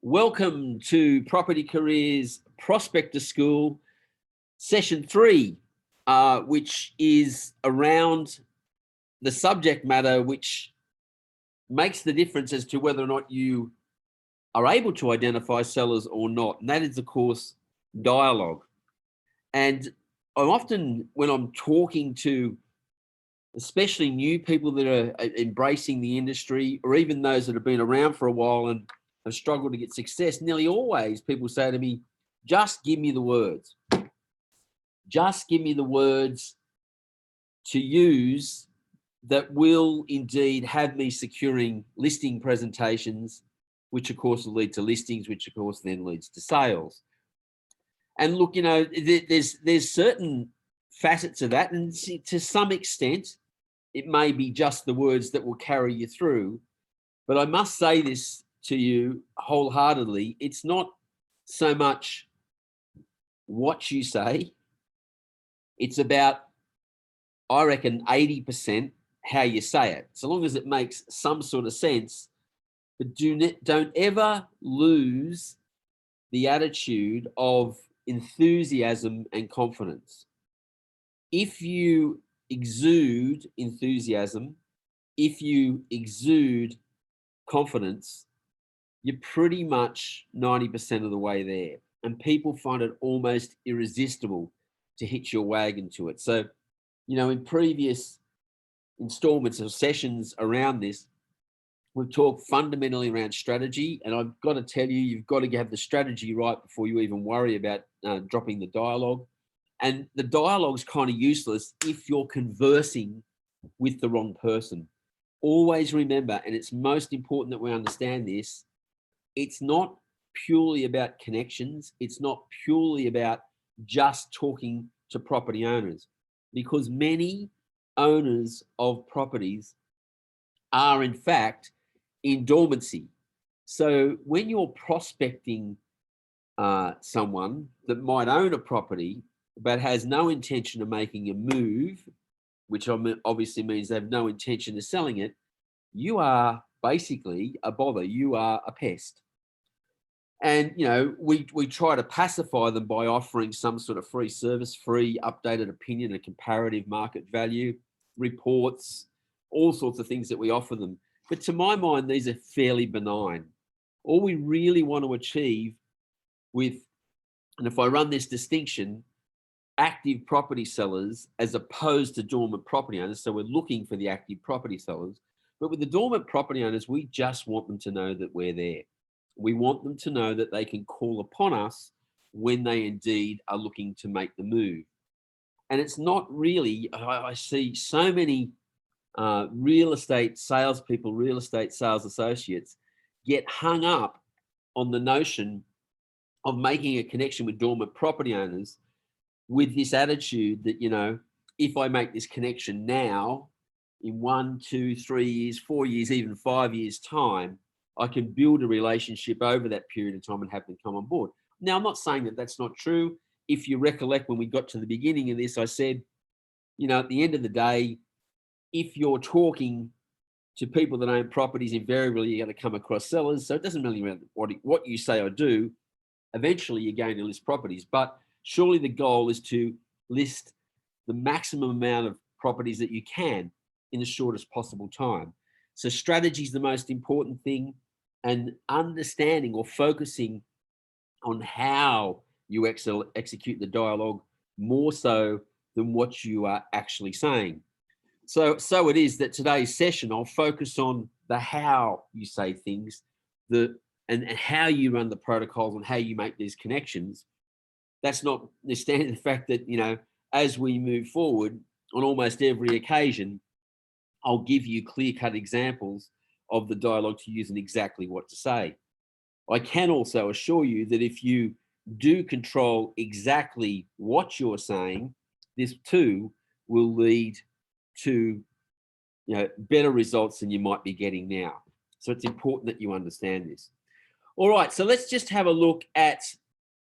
Welcome to Property Careers Prospector School, Session 3, which is around the subject matter which makes the difference as to whether or not you are able to identify sellers or not. And that is, of course, dialogue. And I'm often, when I'm talking to especially new people that are embracing the industry, or even those that have been around for a while and have struggled to get success, nearly always people say to me, just give me the words. Just give me the words to use that will indeed have me securing listing presentations, which of course will lead to listings, which of course then leads to sales. And look, you know, there's certain facets of that, and to some extent, it may be just the words that will carry you through. But I must say this to you wholeheartedly, it's not so much what you say, it's about, I reckon, 80% how you say it, so long as it makes some sort of sense. But don't ever lose the attitude of enthusiasm and confidence. If you exude enthusiasm, if you exude confidence, you're pretty much 90% of the way there. And people find it almost irresistible to hitch your wagon to it. So, you know, in previous installments of sessions around this, we've talked fundamentally around strategy. And I've got to tell you, you've got to have the strategy right before you even worry about dropping the dialogue. And the dialogue's kind of useless if you're conversing with the wrong person. Always remember, and it's most important that we understand this, it's not purely about connections. It's not purely about just talking to property owners, because many owners of properties are in fact in dormancy. So when you're prospecting someone that might own a property but has no intention of making a move, which obviously means they have no intention of selling it, you are basically a bother. You are a pest. And, you know, we try to pacify them by offering some sort of free service, free updated opinion, a comparative market value, reports, all sorts of things that we offer them. But to my mind, these are fairly benign. All we really want to achieve with, and if I run this distinction, active property sellers as opposed to dormant property owners. So we're looking for the active property sellers, but with the dormant property owners, we just want them to know that we're there. We want them to know that they can call upon us when they indeed are looking to make the move. And it's not really, I see so many real estate salespeople, real estate sales associates get hung up on the notion of making a connection with dormant property owners with this attitude that, you know, if I make this connection now, in 1, 2, 3 years, 4 years, even 5 years time, I can build a relationship over that period of time and have them come on board. Now, I'm not saying that that's not true. If you recollect when we got to the beginning of this, I said, you know, at the end of the day, if you're talking to people that own properties, invariably you're going to come across sellers. So it doesn't really matter what you say or do. Eventually you're going to list properties, but surely the goal is to list the maximum amount of properties that you can in the shortest possible time. So strategy is the most important thing, and understanding or focusing on how you execute the dialogue more so than what you are actually saying. So it is that today's session, I'll focus on the how you say things, and how you run the protocols and how you make these connections. That's notwithstanding the fact that, you know, as we move forward on almost every occasion, I'll give you clear-cut examples of the dialogue to use and exactly what to say. I can also assure you that if you do control exactly what you're saying, this too will lead to, you know, better results than you might be getting now. So it's important that you understand this. All right, so let's just have a look at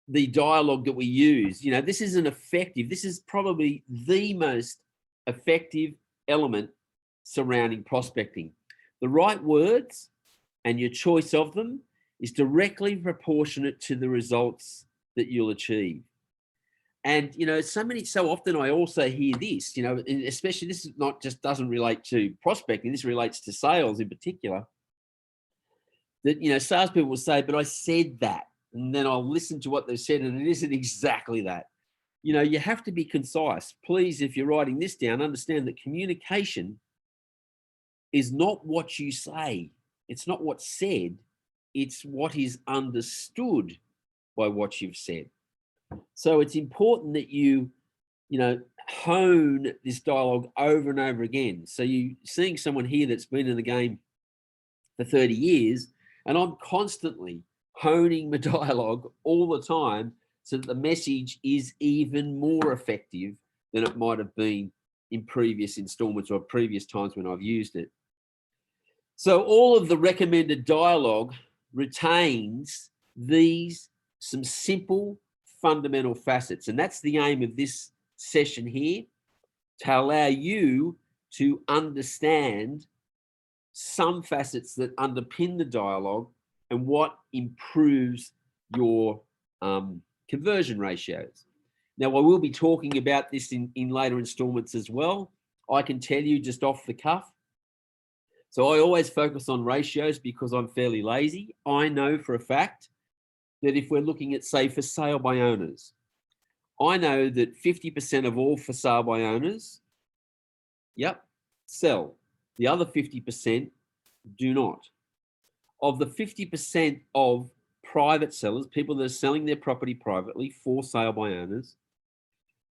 the dialogue that we use. You know, this is probably the most effective element surrounding prospecting. The right words and your choice of them is directly proportionate to the results that you'll achieve. And, you know, so often I also hear this, you know, especially this is not just doesn't relate to prospecting, this relates to sales in particular, that, you know, salespeople will say, but I said that. And then I'll listen to what they've said, and it isn't exactly that. You know, you have to be concise. Please, if you're writing this down, understand that communication is not what you say. It's not what's said. It's what is understood by what you've said. So it's important that you know, hone this dialogue over and over again. So you seeing someone here that's been in the game for 30 years, and I'm constantly honing the dialogue all the time so that the message is even more effective than it might have been in previous installments or previous times when I've used it. So all of the recommended dialogue retains these some simple fundamental facets, and that's the aim of this session here, to allow you to understand some facets that underpin the dialogue and what improves your conversion ratios. Now, I will be talking about this in later installments as well. I can tell you just off the cuff. So I always focus on ratios because I'm fairly lazy. I know for a fact that if we're looking at, say, for sale by owners, I know that 50% of all for sale by owners, sell. The other 50% do not. Of the 50% of private sellers, people that are selling their property privately for sale by owners,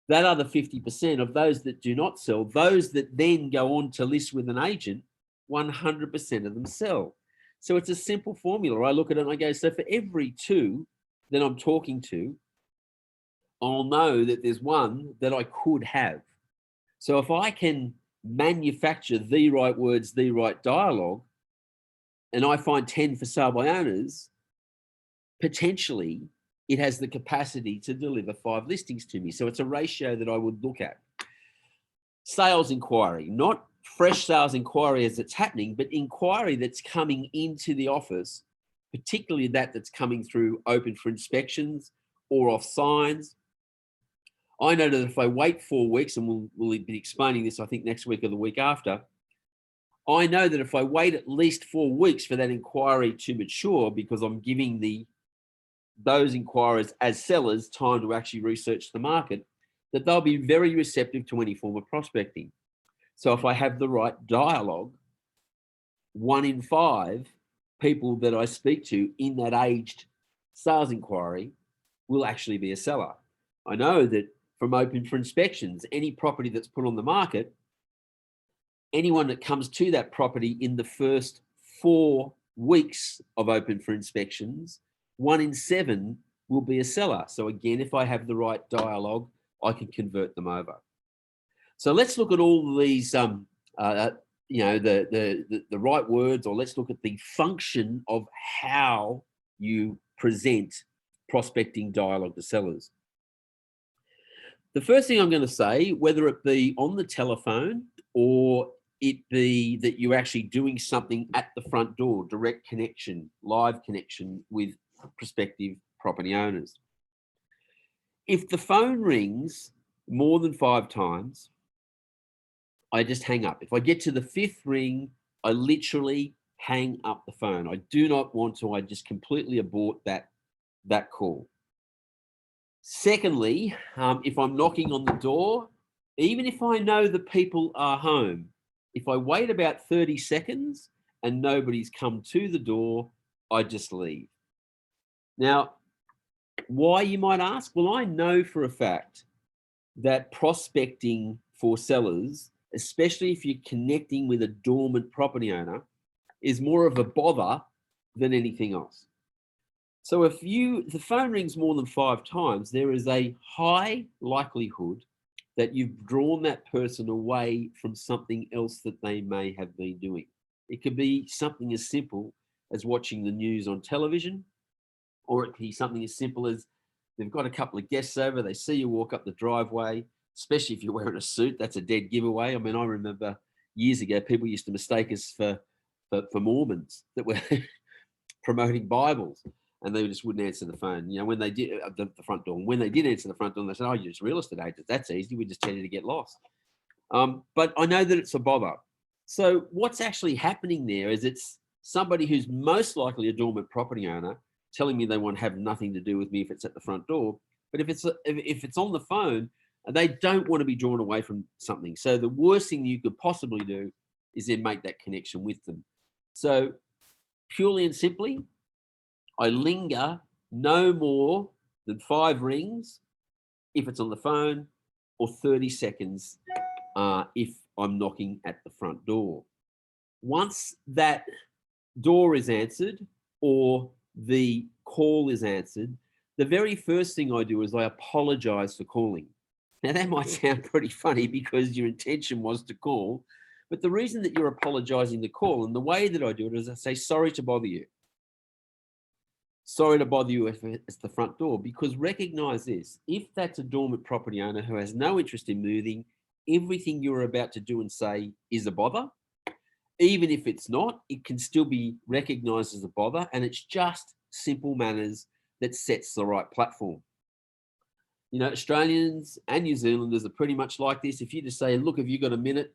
that other 50% of those that do not sell, those that then go on to list with an agent, 100% of them sell. So it's a simple formula. I look at it and I go, so for every 2 that I'm talking to, I'll know that there's 1 that I could have. So if I can manufacture the right words, the right dialogue, and I find 10 for sale by owners, potentially it has the capacity to deliver 5 listings to me. So it's a ratio that I would look at. Sales inquiry, not fresh sales inquiry as it's happening, but inquiry that's coming into the office, particularly that's coming through open for inspections or off signs. I know that if I wait 4 weeks, and we'll be explaining this, I think, next week or the week after, I know that if I wait at least 4 weeks for that inquiry to mature, because I'm giving those inquirers as sellers time to actually research the market, that they'll be very receptive to any form of prospecting. So if I have the right dialogue, 1 in 5 people that I speak to in that aged sales inquiry will actually be a seller. I know that from open for inspections, any property that's put on the market, anyone that comes to that property in the first 4 weeks of open for inspections, 1 in 7 will be a seller. So again, if I have the right dialogue, I can convert them over. So let's look at all these, you know, the right words, or let's look at the function of how you present prospecting dialogue to sellers. The first thing I'm going to say, whether it be on the telephone or it be that you're actually doing something at the front door, direct connection, live connection with prospective property owners. If the phone rings more than 5 times, I just hang up. If I get to the 5th ring, I literally hang up the phone. I do not want to, I just completely abort that call. Secondly, if I'm knocking on the door, even if I know the people are home, if I wait about 30 seconds and nobody's come to the door, I just leave. Now, why, you might ask? Well, I know for a fact that prospecting for sellers, especially if you're connecting with a dormant property owner, is more of a bother than anything else. So if the phone rings more than 5 times, there is a high likelihood that you've drawn that person away from something else that they may have been doing. It could be something as simple as watching the news on television, or it could be something as simple as they've got a couple of guests over, they see you walk up the driveway, especially if you're wearing a suit, that's a dead giveaway. I mean, I remember years ago, people used to mistake us for Mormons that were promoting Bibles, and they just wouldn't answer the phone. You know, when they did the front door, and when they did answer the front door, they said, "Oh, you're just real estate agents. That's easy. We just tell you to get lost." But I know that it's a bother. So what's actually happening there is it's somebody who's most likely a dormant property owner telling me they want to have nothing to do with me if it's at the front door. But if it's on the phone, they don't want to be drawn away from something. So the worst thing you could possibly do is then make that connection with them. So purely and simply, I linger no more than 5 rings if it's on the phone, or 30 seconds if I'm knocking at the front door. Once that door is answered or the call is answered, the very first thing I do is I apologize for calling. Now, that might sound pretty funny because your intention was to call, but the reason that you're apologizing to call, and the way that I do it is I say, sorry to bother you. Sorry to bother you if it's the front door, because recognize this, if that's a dormant property owner who has no interest in moving, everything you're about to do and say is a bother. Even if it's not, it can still be recognized as a bother, and it's just simple manners that sets the right platform. You know, Australians and New Zealanders are pretty much like this. If you just say, look, have you got a minute?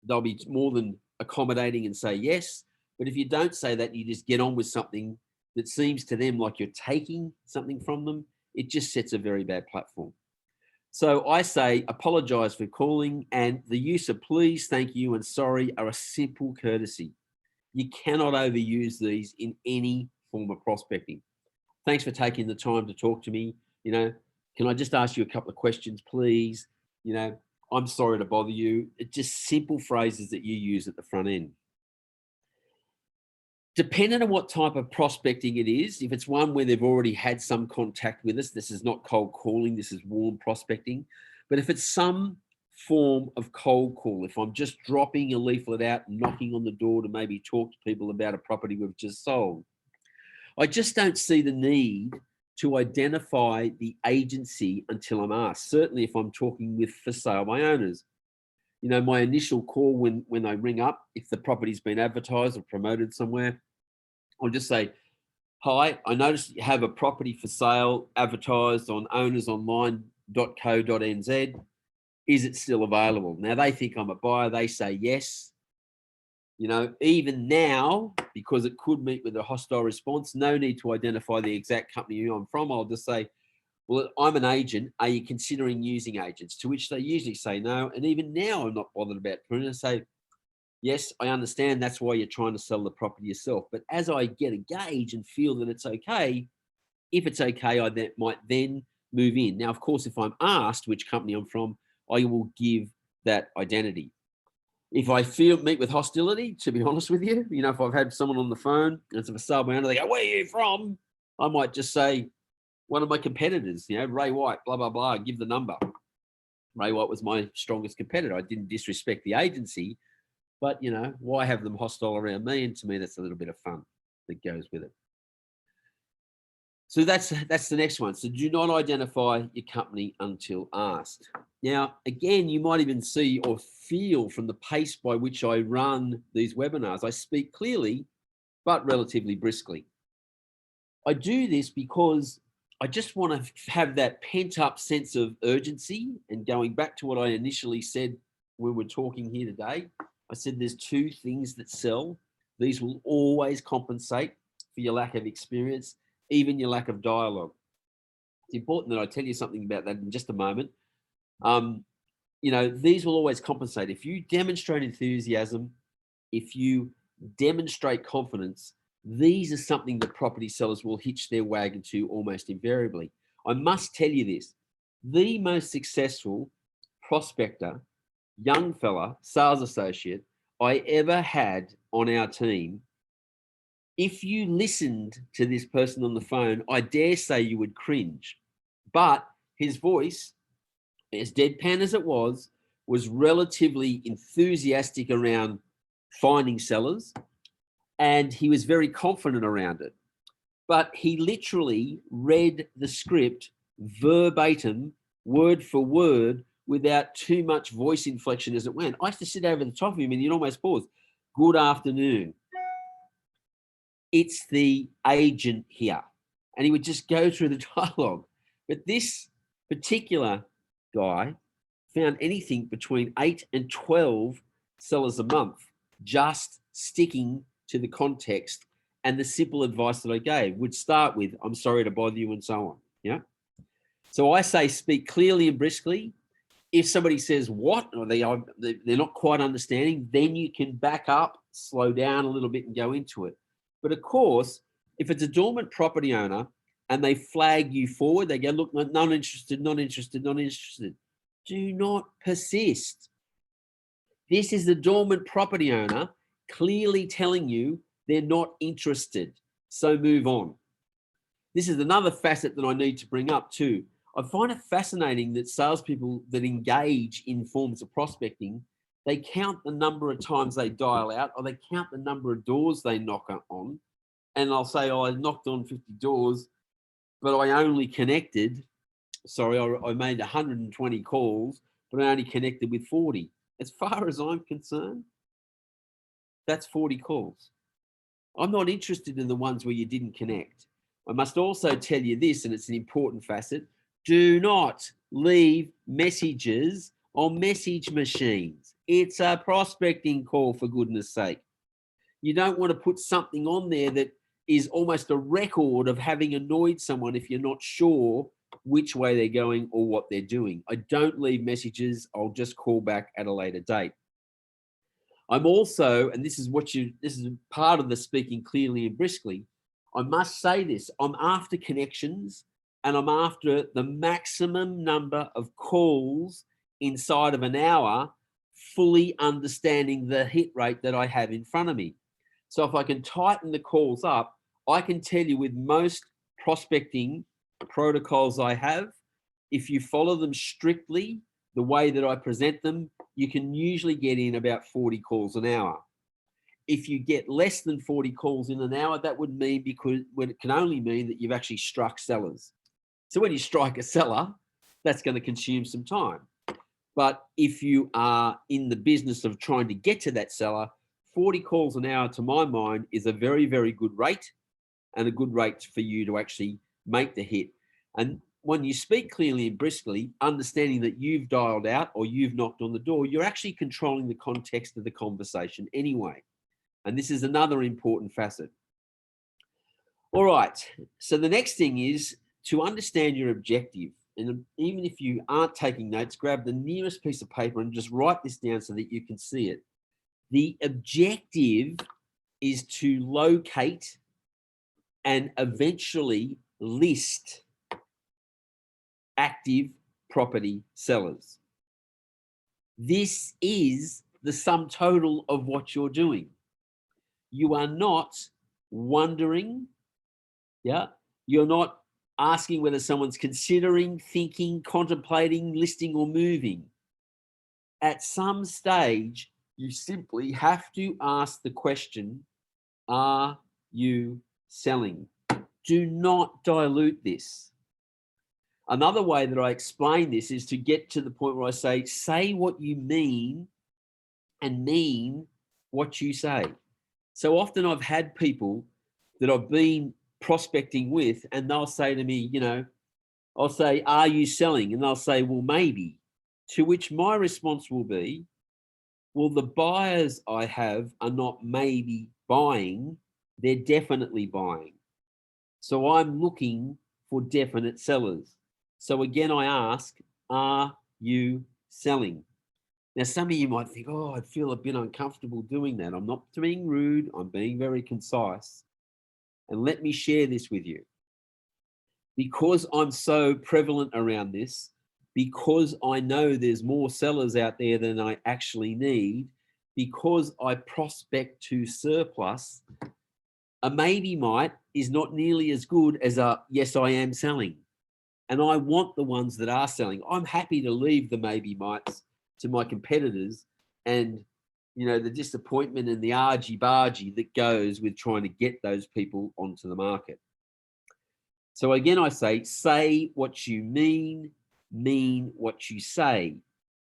They'll be more than accommodating and say yes. But if you don't say that, you just get on with something that seems to them like you're taking something from them, it just sets a very bad platform. So I say, apologize for calling, and the use of please, thank you, and sorry are a simple courtesy. You cannot overuse these in any form of prospecting. Thanks for taking the time to talk to me. You know, can I just ask you a couple of questions, please? You know, I'm sorry to bother you. It's just simple phrases that you use at the front end. Depending on what type of prospecting it is, if it's one where they've already had some contact with us, this is not cold calling, this is warm prospecting. But if it's some form of cold call, if I'm just dropping a leaflet out, knocking on the door to maybe talk to people about a property we've just sold, I just don't see the need to identify the agency until I'm asked. Certainly if I'm talking with for sale by owners. You know, my initial call when I ring up, if the property's been advertised or promoted somewhere, I'll just say, hi, I noticed you have a property for sale advertised on ownersonline.co.nz. Is it still available? Now they think I'm a buyer. They say yes. You know, even now, because it could meet with a hostile response, no need to identify the exact company I'm from. I'll just say, well, I'm an agent. Are you considering using agents? To which they usually say no. And even now, I'm not bothered about pruning. I say, yes, I understand that's why you're trying to sell the property yourself. But as I get a gauge and feel that it's okay, if it's okay, I might then move in. Now, of course, if I'm asked which company I'm from, I will give that identity. If I meet with hostility, to be honest with you, you know, if I've had someone on the phone and it's a sale by owner, they go, where are you from? I might just say, one of my competitors, you know, Ray White, blah, blah, blah, give the number. Ray White was my strongest competitor. I didn't disrespect the agency, but, you know, why have them hostile around me? And to me, that's a little bit of fun that goes with it. So that's the next one. So do not identify your company until asked. Now, again, you might even see or feel from the pace by which I run these webinars, I speak clearly, but relatively briskly. I do this because I just want to have that pent up sense of urgency. And going back to what I initially said when we're talking here today, I said there's 2 things that sell. These will always compensate for your lack of experience, even your lack of dialogue. It's important that I tell you something about that in just a moment. You know, these will always compensate. If you demonstrate enthusiasm, if you demonstrate confidence, these are something that property sellers will hitch their wagon to almost invariably. I must tell you this, the most successful prospector, young fella, sales associate I ever had on our team, if you listened to this person on the phone, I dare say you would cringe. But his voice, as deadpan as it was relatively enthusiastic around finding sellers, and he was very confident around it. But he literally read the script verbatim, word for word, without too much voice inflection as it went. I used to sit over the top of him and you'd almost pause. Good afternoon. It's the agent here. And he would just go through the dialogue. But this particular guy found anything between 8 and 12 sellers a month, just sticking to the context and the simple advice that I gave would start with, I'm sorry to bother you, and so on. Yeah. So I say, speak clearly and briskly. If somebody says what, or they're not quite understanding, then you can back up, slow down a little bit and go into it. But of course, if it's a dormant property owner and they flag you forward, they go, look, not interested, not interested, not interested. Do not persist. This is the dormant property owner clearly telling you they're not interested. So move on. This is another facet that I need to bring up too. I find it fascinating that salespeople that engage in forms of prospecting, they count the number of times they dial out, or they count the number of doors they knock on. And I'll say, oh, I knocked on 50 doors, but I only connected, I made 120 calls, but I only connected with 40. As far as I'm concerned, that's 40 calls. I'm not interested in the ones where you didn't connect. I must also tell you this, and it's an important facet. Do not leave messages on message machines. It's a prospecting call, for goodness sake. You don't want to put something on there that is almost a record of having annoyed someone if you're not sure which way they're going or what they're doing. I don't leave messages. I'll just call back at a later date. I'm also, and this is part of the speaking clearly and briskly, I must say this, I'm after connections, and I'm after the maximum number of calls inside of an hour, fully understanding the hit rate that I have in front of me. So if I can tighten the calls up, I can tell you with most prospecting protocols I have, if you follow them strictly, the way that I present them, you can usually get in about 40 calls an hour. If you get less than 40 calls in an hour, that would mean it can only mean that you've actually struck sellers. So when you strike a seller, that's going to consume some time. But if you are in the business of trying to get to that seller, 40 calls an hour, to my mind, is a very, very good rate, and a good rate for you to actually make the hit. And when you speak clearly and briskly, understanding that you've dialed out or you've knocked on the door, you're actually controlling the context of the conversation anyway. And this is another important facet. All right. So the next thing is to understand your objective. And even if you aren't taking notes, grab the nearest piece of paper and just write this down so that you can see it. The objective is to locate and eventually list active property sellers. This is the sum total of what you're doing. You are not wondering, you're not asking whether someone's considering, thinking, contemplating, listing, or moving. At some stage, you simply have to ask the question, are you selling? Do not dilute this. Another way that I explain this is to get to the point where I say what you mean and mean what you say. So often I've had people that I've been prospecting with, and they'll say to me, I'll say, are you selling? And they'll say, well, maybe. To which my response will be, well, the buyers I have are not maybe buying, they're definitely buying. So I'm looking for definite sellers. So again, I ask, are you selling? Now, some of you might think, oh, I'd feel a bit uncomfortable doing that. I'm not being rude. I'm being very concise. And let me share this with you. Because I'm so prevalent around this, because I know there's more sellers out there than I actually need, because I prospect to surplus, a maybe might is not nearly as good as a yes, I am selling. And I want the ones that are selling. I'm happy to leave the maybe mights to my competitors, and the disappointment and the argy-bargy that goes with trying to get those people onto the market. So again, I say what you mean what you say.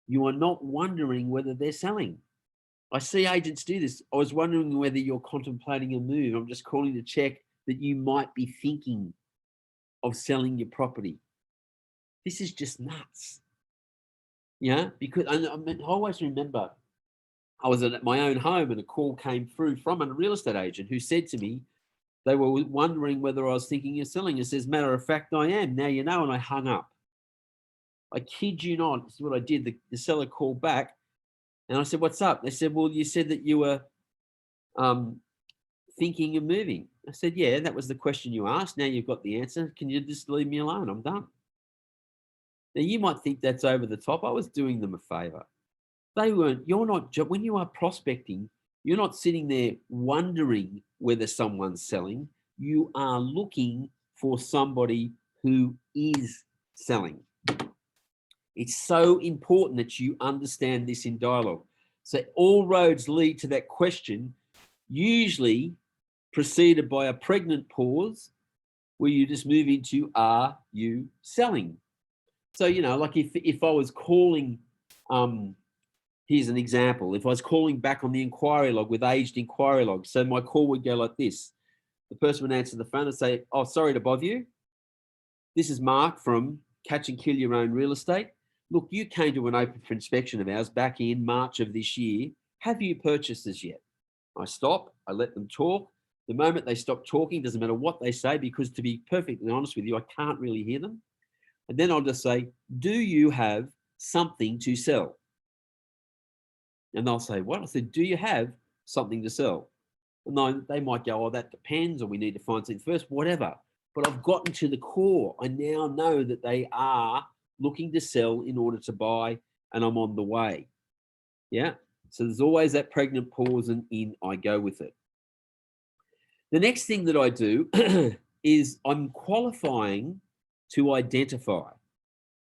You are not wondering whether they're selling. I see agents do this. I was wondering whether you're contemplating a move. I'm just calling to check that you might be thinking of selling your property. This is just nuts. Yeah, because I always remember I was at my own home and a call came through from a real estate agent who said to me they were wondering whether I was thinking of selling. It says, matter of fact, I am. Now you know, and I hung up. I kid you not. This is what I did. The seller called back and I said, what's up? They said, well, you said that you were thinking of moving. I said, yeah, that was the question you asked. Now you've got the answer. Can you just leave me alone? I'm done. Now you might think that's over the top. I was doing them a favor. They weren't. You're not. When you are prospecting, you're not sitting there wondering whether someone's selling. You are looking for somebody who is selling. It's so important that you understand this in dialogue. So all roads lead to that question, usually preceded by a pregnant pause where you just move into, are you selling? So, you know, like if I was calling, here's an example. If I was calling back on the inquiry log with aged inquiry log, so my call would go like this. The person would answer the phone and say, oh, sorry to bother you. This is Mark from Catch and Kill Your Own Real Estate. Look, you came to an open for inspection of ours back in March of this year. Have you purchased this yet? I stop, I let them talk. The moment they stop talking, doesn't matter what they say, because to be perfectly honest with you, I can't really hear them. And then I'll just say, do you have something to sell? And they'll say, what? I said, do you have something to sell? And they might go, oh, that depends, or we need to find something first, whatever. But I've gotten to the core. I now know that they are looking to sell in order to buy, and I'm on the way. Yeah. So there's always that pregnant pause, and in I go with it. The next thing that I do is I'm qualifying to identify.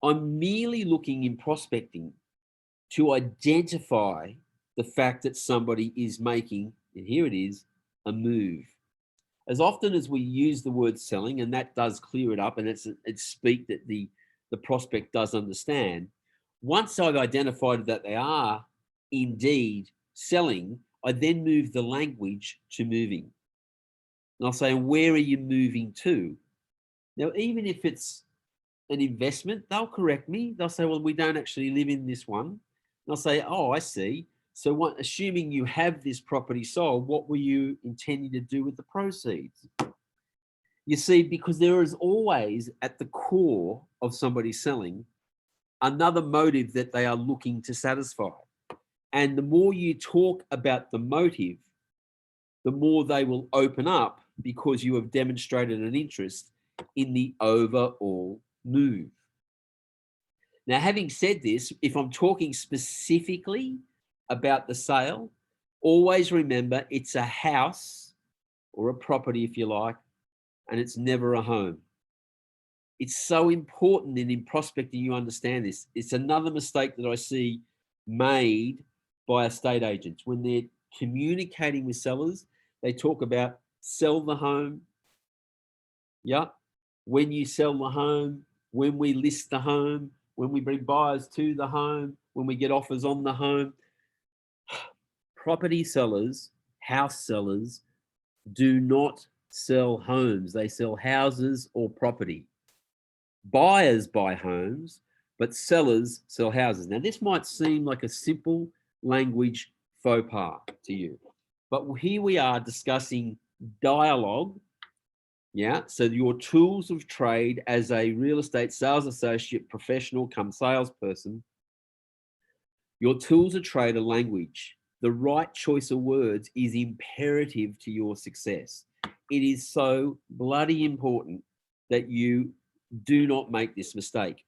I'm merely looking in prospecting to identify the fact that somebody is making, and here it is, a move. As often as we use the word selling, and that does clear it up, and it's speak that the prospect does understand. Once I've identified that they are indeed selling, I then move the language to moving. And I'll say, where are you moving to? Now, even if it's an investment, they'll correct me. They'll say, well, we don't actually live in this one. And I'll say, oh, I see. So what, assuming you have this property sold, what were you intending to do with the proceeds? You see, because there is always at the core of somebody selling another motive that they are looking to satisfy. And the more you talk about the motive, the more they will open up, because you have demonstrated an interest in the overall move. Now, having said this, if I'm talking specifically about the sale, always remember it's a house or a property, if you like, and it's never a home. It's so important that in prospecting you understand this. It's another mistake that I see made by estate agents. When they're communicating with sellers, they talk about sell the home. Yeah. When you sell the home, when we list the home, when we bring buyers to the home, when we get offers on the home. Property sellers, house sellers, do not sell homes. They sell houses or property. Buyers buy homes, but sellers sell houses. Now, this might seem like a simple language faux pas to you, but here we are discussing dialogue. Yeah, so your tools of trade as a real estate sales associate, professional, come salesperson, your tools of trade are language. The right choice of words is imperative to your success. It is so bloody important that you do not make this mistake.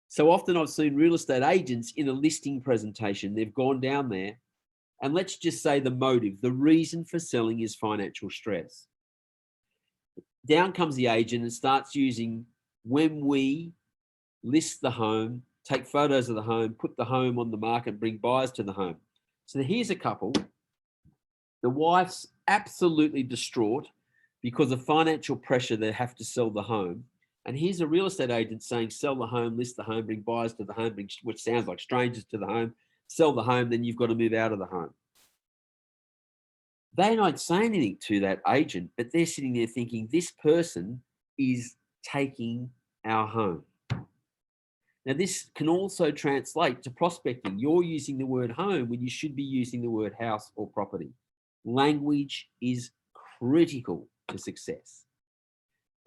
So often I've seen real estate agents in a listing presentation, they've gone down there, and let's just say the motive, the reason for selling is financial stress. Down comes the agent and starts using, when we list the home, take photos of the home, put the home on the market, bring buyers to the home. So here's a couple. The wife's absolutely distraught because of financial pressure. They have to sell the home. And here's a real estate agent saying, sell the home, list the home, bring buyers to the home, which sounds like strangers to the home, sell the home, then you've got to move out of the home. They don't say anything to that agent, but they're sitting there thinking, this person is taking our home. Now, this can also translate to prospecting. You're using the word home when you should be using the word house or property. Language is critical to success.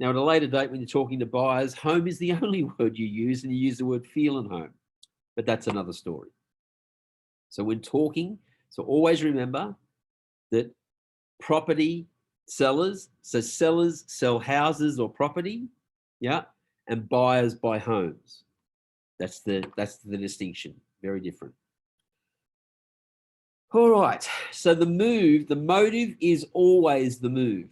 Now, at a later date, when you're talking to buyers, home is the only word you use, and you use the word feel and home. But that's another story. So when talking, so always remember that property sellers, so sellers sell houses or property, yeah, and buyers buy homes. That's the distinction. Very different. All right. So the motive is always the move.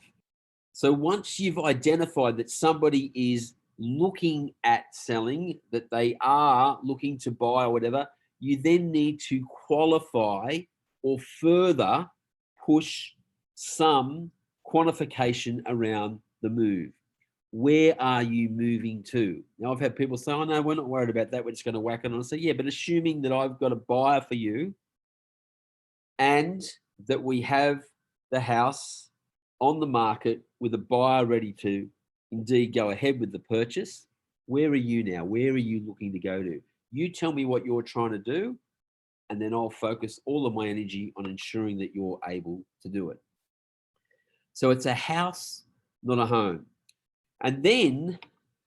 So once you've identified that somebody is looking at selling, that they are looking to buy or whatever, you then need to qualify or further push some quantification around the move. Where are you moving to? Now, I've had people say, oh, no, we're not worried about that. We're just going to whack it on. I say, yeah, but assuming that I've got a buyer for you and that we have the house on the market with a buyer ready to indeed go ahead with the purchase, where are you now? Where are you looking to go to? You tell me what you're trying to do, and then I'll focus all of my energy on ensuring that you're able to do it. So it's a house, not a home. And then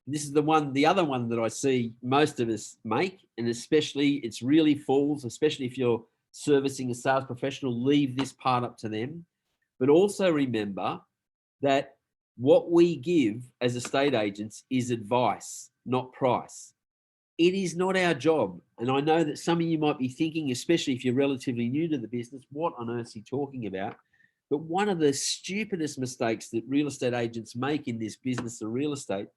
this is the other one that I see most of us make, and especially it's really falls, especially if you're servicing a sales professional, leave this part up to them. But also remember that what we give as estate agents is advice, not price. It is not our job. And I know that some of you might be thinking, especially if you're relatively new to the business, what on earth is he talking about? But one of the stupidest mistakes that real estate agents make in this business of real estate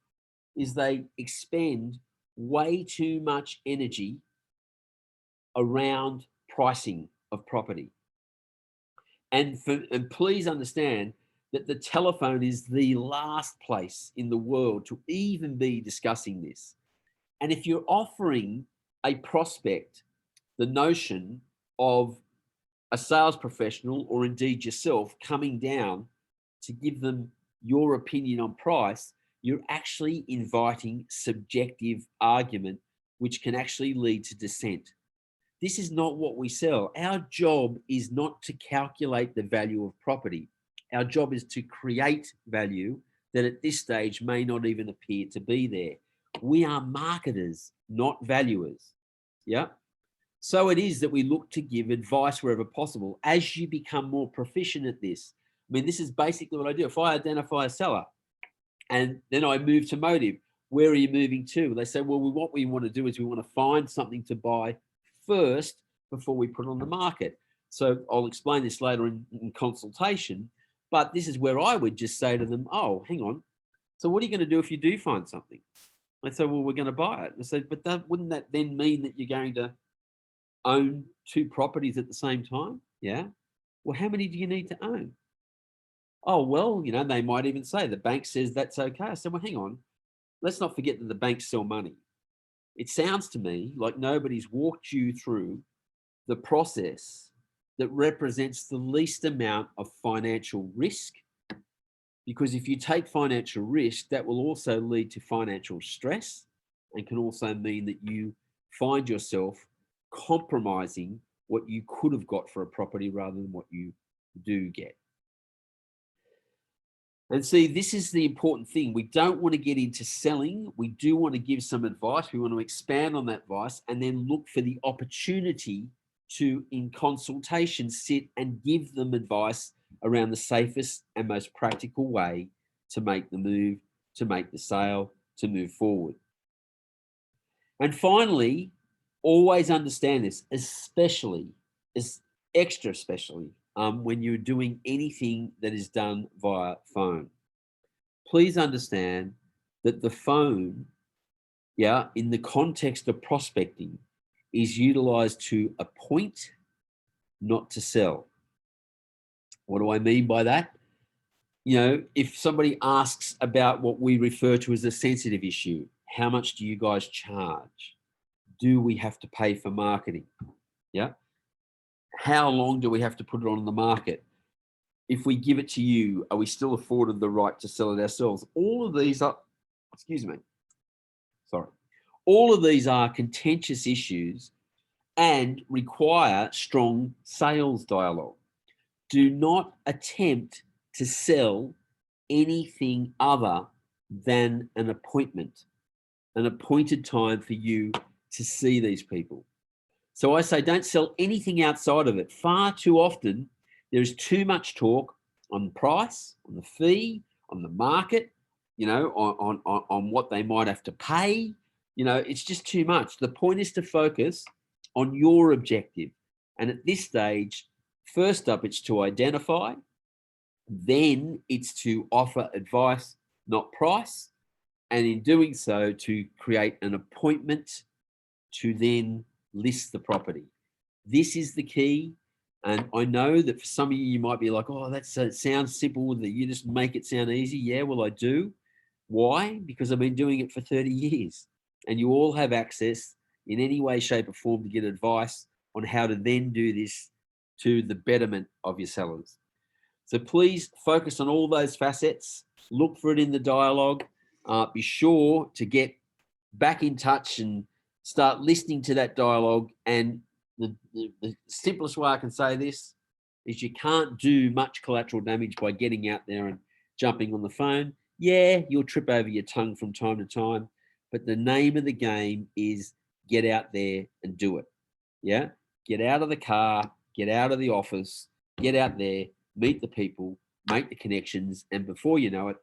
is they expend way too much energy around pricing of property. And please understand that the telephone is the last place in the world to even be discussing this. And if you're offering a prospect the notion of a sales professional or indeed yourself coming down to give them your opinion on price, you're actually inviting subjective argument, which can actually lead to dissent. This is not what we sell. Our job is not to calculate the value of property. Our job is to create value that at this stage may not even appear to be there. We are marketers, not valuers. Yeah. So it is that we look to give advice wherever possible as you become more proficient at this. I mean, this is basically what I do. If I identify a seller and then I move to motive, where are you moving to? They say, well, what we want to do is we want to find something to buy first before we put it on the market. So I'll explain this later in consultation, but this is where I would just say to them, oh, hang on. So what are you going to do if you do find something? They say, well, we're going to buy it. I said, but wouldn't that then mean that you're going to own two properties at the same time? Yeah. Well, how many do you need to own? Oh, well, they might even say the bank says that's okay. I said, well, hang on. Let's not forget that the banks sell money. It sounds to me like nobody's walked you through the process that represents the least amount of financial risk. Because if you take financial risk, that will also lead to financial stress and can also mean that you find yourself compromising what you could have got for a property rather than what you do get. And see, this is the important thing. We don't want to get into selling. We do want to give some advice. We want to expand on that advice and then look for the opportunity to, in consultation, sit and give them advice around the safest and most practical way to make the move, to make the sale, to move forward. And finally, always understand this, especially, when you're doing anything that is done via phone. Please understand that the phone, in the context of prospecting, is utilized to appoint, not to sell. What do I mean by that? If somebody asks about what we refer to as a sensitive issue, how much do you guys charge? Do we have to pay for marketing? Yeah. How long do we have to put it on the market? if we give it to you, are we still afforded the right to sell it ourselves? All of these are, excuse me, sorry. All of these are contentious issues and require strong sales dialogue. Do not attempt to sell anything other than an appointment, an appointed time for you to see these people. So I say don't sell anything outside of it. Far too often, there's too much talk on price, on the fee, on the market, you know, on what they might have to pay. You know, it's just too much. The point is to focus on your objective. And at this stage, first up, it's to identify. Then it's to offer advice, not price. And in doing so, to create an appointment to then list the property. This is the key. And I know that for some of you, you might be like, oh, that sounds simple, that you just make it sound easy. Yeah, well, I do. Why? Because I've been doing it for 30 years. And you all have access in any way, shape, or form to get advice on how to then do this to the betterment of your sellers. So please focus on all those facets. Look for it in the dialogue. Be sure to get back in touch and start listening to that dialogue. And the simplest way I can say this is you can't do much collateral damage by getting out there and jumping on the phone. Yeah, you'll trip over your tongue from time to time, but the name of the game is get out there and do it. Yeah, get out of the car, get out of the office, get out there, meet the people, make the connections, and before you know it,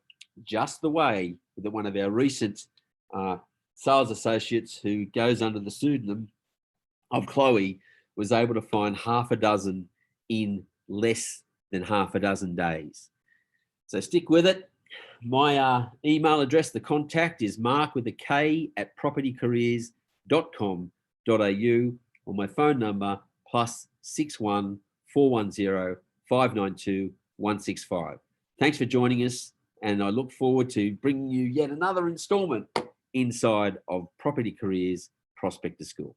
just the way that one of our recent sales associates who goes under the pseudonym of Chloe was able to find half a dozen in less than half a dozen days. So stick with it. My email address, the contact, is mark with a K at propertycareers.com.au, or my phone number +61 410 592 165. Thanks for joining us, and I look forward to bringing you yet another installment inside of Property Careers Prospector School.